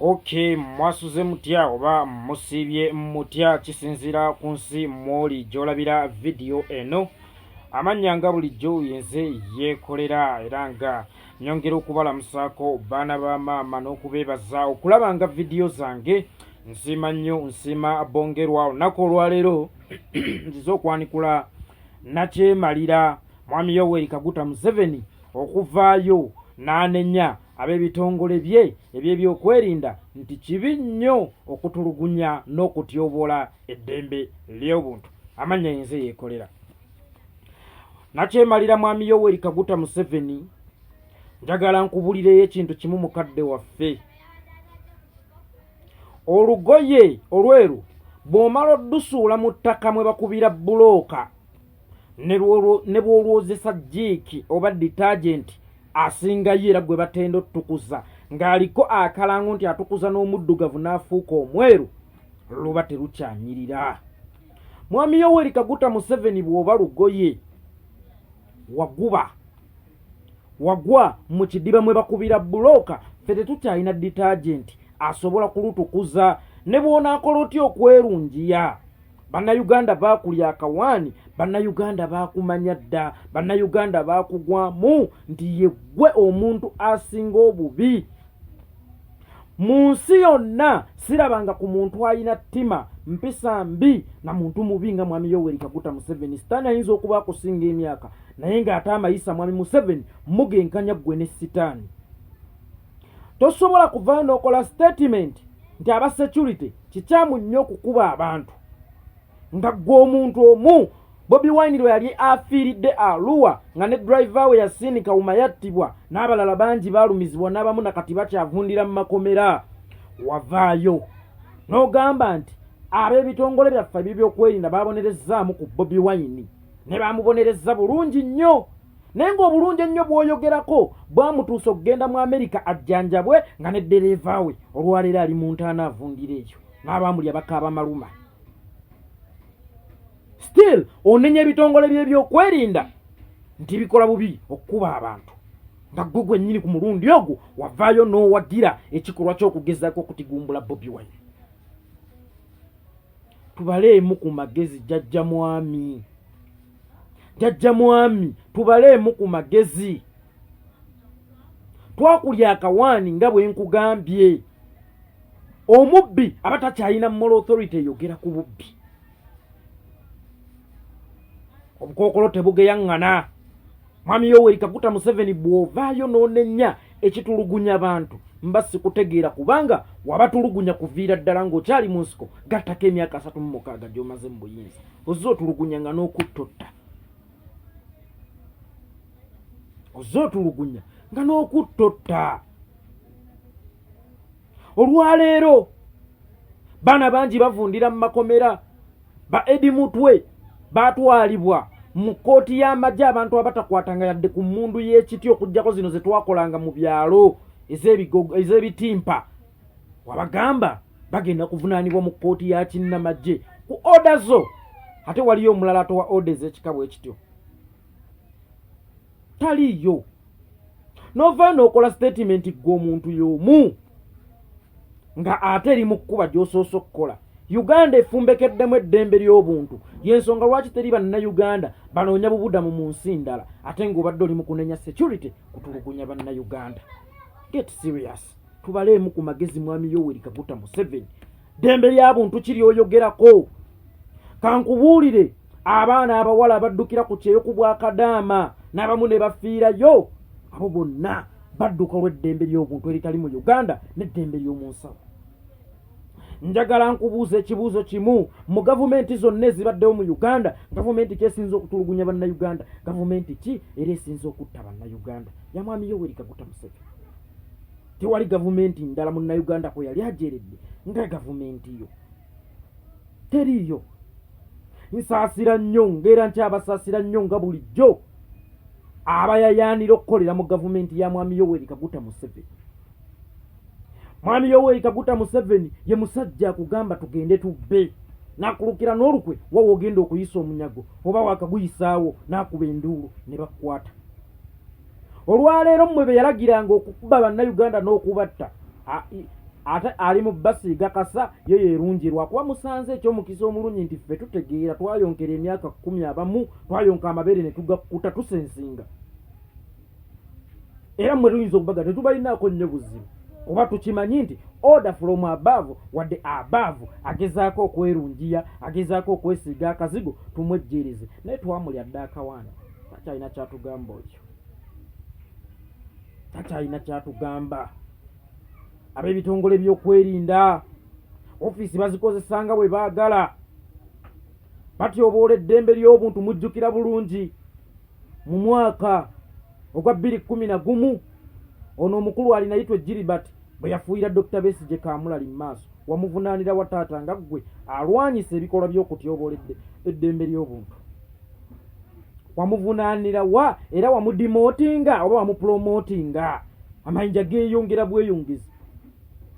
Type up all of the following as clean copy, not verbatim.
Okay, mwasuze mutya oba musibye mutya kisinzira ku nsi mwoli gyolabira video eno. Amanya nga bulijjo yenze yekolera era nga nyongera okubalamusako baana ba maama n'okubeebaza okulaba nga video zange nsima nnyo nsima bongerwa olunaku olwaleero nziza okwanikula nakyemalira mwami Yoweri Kaguta Museveni okuvaayo n'anenya ab'ebitongole bye eby'ebyokwerinda nti kibi nnyo okutulugunya n'okutyobola eddembe ly'obuntu. Amanya yenze yeekolera. Nakyemalira mwami Yoweri Kaguta Museveni, njagala nkubulireyo ekintu kimu mukadde waffe. Olugoye olweru bw'omala oddusuula mu ttaka mwe bakubira bulooka ne bw'olwozesa jiiki oba detergent asingayo era gwe batenda otukuza ng'aliko akalango nti atukuza n'omuddugavu n'afuuka omweru, luba terukyanyirira. Mwami Yoweri Kaguta Museveni bw'oba lugoye wagwa mu kidiba mwe bakubira bulooka, ffe tetukyalina detergent asobola kulutukuza ne bw'onaakola otya okwerungiya. Bannayuganda baakulya akawaani, bannayuganda baakumanya dda, bannayuganda baakugwamu nti yeggwe omuntu asinga obubi. Mu nsi yonna sirabanga ku muntu alina ttima mpisa mbi na muntu mubi nga mwami Yoweri Kaguta Museveni. Sitaani ayinza okuba akusinga emyaka naye ng'ate amayisa mwami Museveni mugenkanya ggwe ne sitaani. Tosobola kuvaayo n'okola statement nti aba security kikyamu nnyo okukuba abantu nga ggwe omuntu omu. Bobi Wine lwe yali afiiridde Arua nga ne driver we Yasin Kawuma yattibwa n'abalala bangi baalumizibwa n'abamu nakati bakyavundira mu makomera. Wavaayo n'ogamba nti ab'ebitongole byaffe eby'ebyokwerinda baabonerezzaamu ku Bobi Wine ne baamubonerezza bulungi nnyo, naye ng'obulungi ennyo bw'oyogerako bwamutuusa okugenda mu Amerika ajjanjabwe nga ne ddereeva we olwaleero ali mu ntaana avundira eyo n'abaamulya bakaaba maluma. Still onenya ebitongole by'ebyokwerinda nti bikola bubi okukuba abantu nga ggwe gwennyini ku mulundi ogwo wavaayo n'owagira ekikolwa ky'okugezaako okutigumbula Bobi Wine. Tubaleemu ku magezi jjajja mwami, jjajja mwami, tubaleemu ku magezi. Twakulya akawaani nga bwe nkugambye. Omubbi aba takyalina moral authority eyogera ku bubbi. Obukookolo tebugeyaŋŋana. Mwami Yoweri Kaguta Museveni bw'ovaayo n'onenya ekitulugunya abantu mba sikutegeera, kubanga wabatulugunya kuviira ddala ng'okyali mu nsiko gattako emyaka 36 gy'omaze mu buyinza. Ozze otulugunya nga n'okuttotta. Ozze otulugunya nga n'okuttotta. Olwaleero baana bangi bavundira mu makomera. Ba Edi Mutwe baatwalibwa mu kkooti y'amagye, abantu abatakwatanga yadde ku mmundu y'ekiti okuggyako zino ze twakolanga mu byalo ez'ebitimpa. Wabagamba bagenda kuvunaanibwa mu kkooti ya kinnamagye ku oda zo, ate waliyo omulala atowa oda ez'ekika bwe kityo. Taliyo. N'ovaayo n'okola statement ggwe omuntu y'omu nga ate eri mu kkuba gy'osoose okukola. Uganda efumbekeddemu eddembe ly'obuntu, y'ensonga lwaki teri bannayuganda banoonya bubudamu mu nsi ndala ate ng'obadde oli mu kunenya security kutulugunya bannayuganda. Get serious. Tubaleemu ku magezi mwami Yoweri Kaguta Museveni. Ddembe ly'abuntu kiri oyogerako. Kankubuulire abaana abawala abaddukira ku kyeyo ku Bwakadaama n'abamu ne bafiirayo, abo bonna badduka olw'eddembe ly'obuntu eritali mu Uganda n'eddembe ly'omu nsawo. Njagala nkubuuza ekibuuzo kimu. Mu gavumenti zonna ezibaddewo mu Uganda, gavumenti ki esinza okutulugunya bannayuganda? Gavumenti ki era esinza okutta bannayuganda? Ya mwami Yoweri Kaguta Museveni. Tewali gavumenti ndala munnayuganda kwe yali ajeredde nga gavumenti yo. Teriyo. Nsaasira nnyo ng'era nkyabasaasira nnyo nga bulijjo abayayaanira okukolera mu gavumenti ya mwami Yoweri Kaguta Museveni. Mwami Yoweri Kaguta Museveni ye musajja akugamba tugende tubbe, n'akulukira n'olukwe wawo ogenda okuyisa omunyago oba wakaguyisaawo n'akuba enduulu ne bakukwata. Olwaleero mmwe be yalagiranga okukuba bannayuganda n'okubatta ate ali mu basi gakasa ye yerunjirwa kuba musanze ekyomukisa omulungi nti ffe tutegeera twayonkera emyaka 10 abamu twayonka amabeere ne tugakuta tusensinga era mwe tuyinza okubaga tetubalinaako nnyo buzibu kuba tukimanyi nti order from above wadde above agezaako okwerungiya agezaako okwesiiga akazigo tumwejjeereze naye twamulya dde akawaana takyalina kyatugamba ekyo takyalina kyatugamba ab'ebitongole by'okwerinda ofiisi bazikozesanga bwe baagala batyoboola eddembe ly'obuntu mujjukira bulungi mu mwaka ogwa 2011 ono omukulu alinayitwa Gilbert bwe yafuuyira Dr. Besigye Kamulali mu maaso wamuvunaanira wa taata nga ggwe alwanyisa ebikolwa by'okutyoboola eddembe ly'obuntu wamuvunaanira wa era wamudimootinga oba wamupromootinga amayinja geeyongera bweyongezi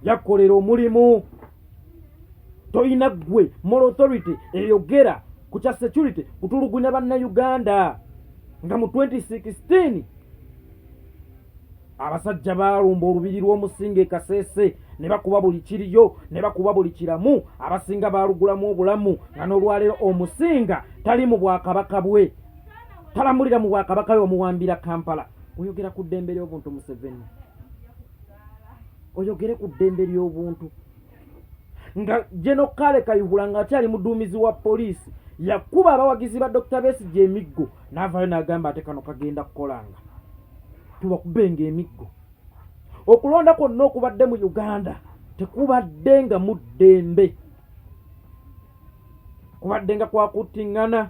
yakolera omulimu toyina ggwe moral authority eyogera ku kya security kutulugunya bannayuganda nga mu 2016 abasajja baalumba olubiri lw'omusinga e Kasese ne bakuba buli kiriyo ne bakuba buli kiramu abasinga baalugulamu obulamu nga n'olwaleero omusinga tali mu bwakabaka bwe talamulira mu bwakabaka bwe wamuwambira Kampala oyogera ku ddembe ly'obuntu Museveni oyogere ku ddembe ly'obuntu nga General Kale Kayihura nga akyali muduumizi wa poliisi yakuba abawagizi ba Dr. Besigye emiggo n'avaayo n'agamba ate kano kagenda kukolanga tubakubenga emiggo okulonda kwonna okubadde mu Uganda tekubadde nga mu ddembe kubadde nga kwakuttiŋŋana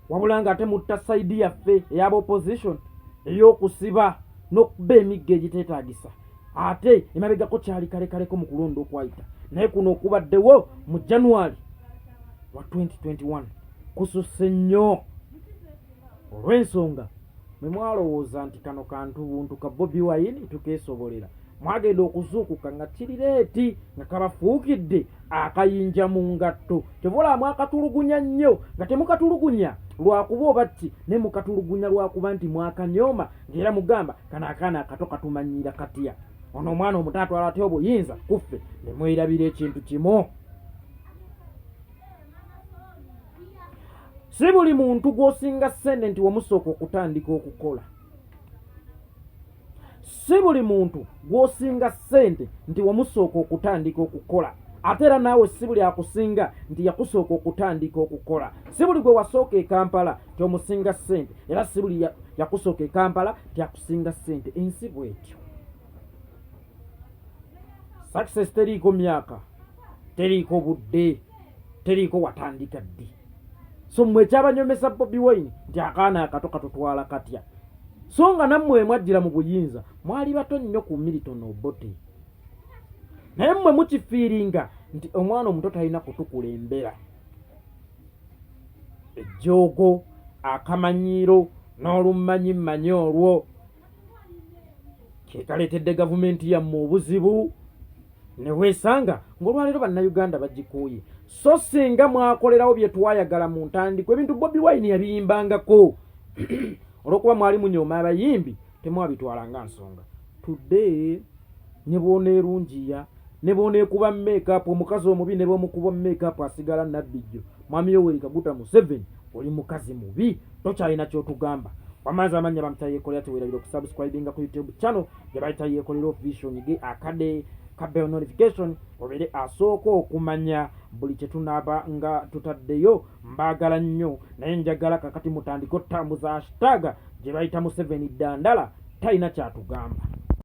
wabula nga ate mutta saidi yaffe ey'aba opposition ey'okusiba n'okuba emiggo egiteetaagisa ate emabegako kyali kalekaleko mu kulonda okwayita naye kuno okubaddewo mu January wa 2021 kususse nnyo olw'ensonga mwe mwalowooza nti kano kantu buntu ka Bobi Wine tukeesobolera mwagenda okuzuukuka nga kirireeti nga kabafuukidde akayinja mu ngatto kyovula mwakatulugunya nnyo nga temukatulugunya lwakuba oba ki ne mukatulugunya lwakuba nti mwakanyooma ng'era mugamba kano akaana akato katumanyiira katya ono omwana omuto atwala atya obuyinza kuffe ne mwerabira ekintu kimu si buli muntu gw'osinga ssente nti wamusooka okutandika okukola si buli muntu gw'osinga ssente nti wamusooka okutandika okukola ate era naawe si buli akusinga nti yakusooka okutandika okukola si buli gwe wasooka e Kampala tyomusinga ssente era si buli yakusooka e Kampala tyakusinga ssente ensi bwetyo success teriiko myaka teriiko budde teriiko watandika ddi so mmwe ekyabanyomesa Bobi Wine nti akaana akato katutwala katya so nga nammwe mwajjira mu buyinza mwali bato nnyo ku Milton Obote naye mmwe mukifiiringa nti omwana omuto talina kutukulembera ejjoogo akamanyiiro n'olummanyi olwo kyekaleetedde gavumenti yammwe obuzibu ne weesanga ng'olwaleero bannayuganda bagikuuye so singa mwakolerawo bye twayagala mu ntandikwa ebintu Bobi Wine yabiyimbangako olw'okuba mwali munyooma abayimbi temwabitwalanga nsonga today ne booneerungiya ne booneekuba make-up omukazi omubi ne boomukuba make-up asigala nabbijjo mwami Yoweri Kaguta Museveni oli mukazi mubi tokyalina kyotugamba wamazi amanya bamutayeekolera teweerabira okusubscribinga ku YouTube channel gye bayita yeekolera vision ge akade kabel notification obere asooka okumanya buli kye tunaaba nga tutaddeyo mbaagala nnyo naye njagala kakati mutandika otambuza hashtag gye bayita Museveni Dandala talina kyatugamba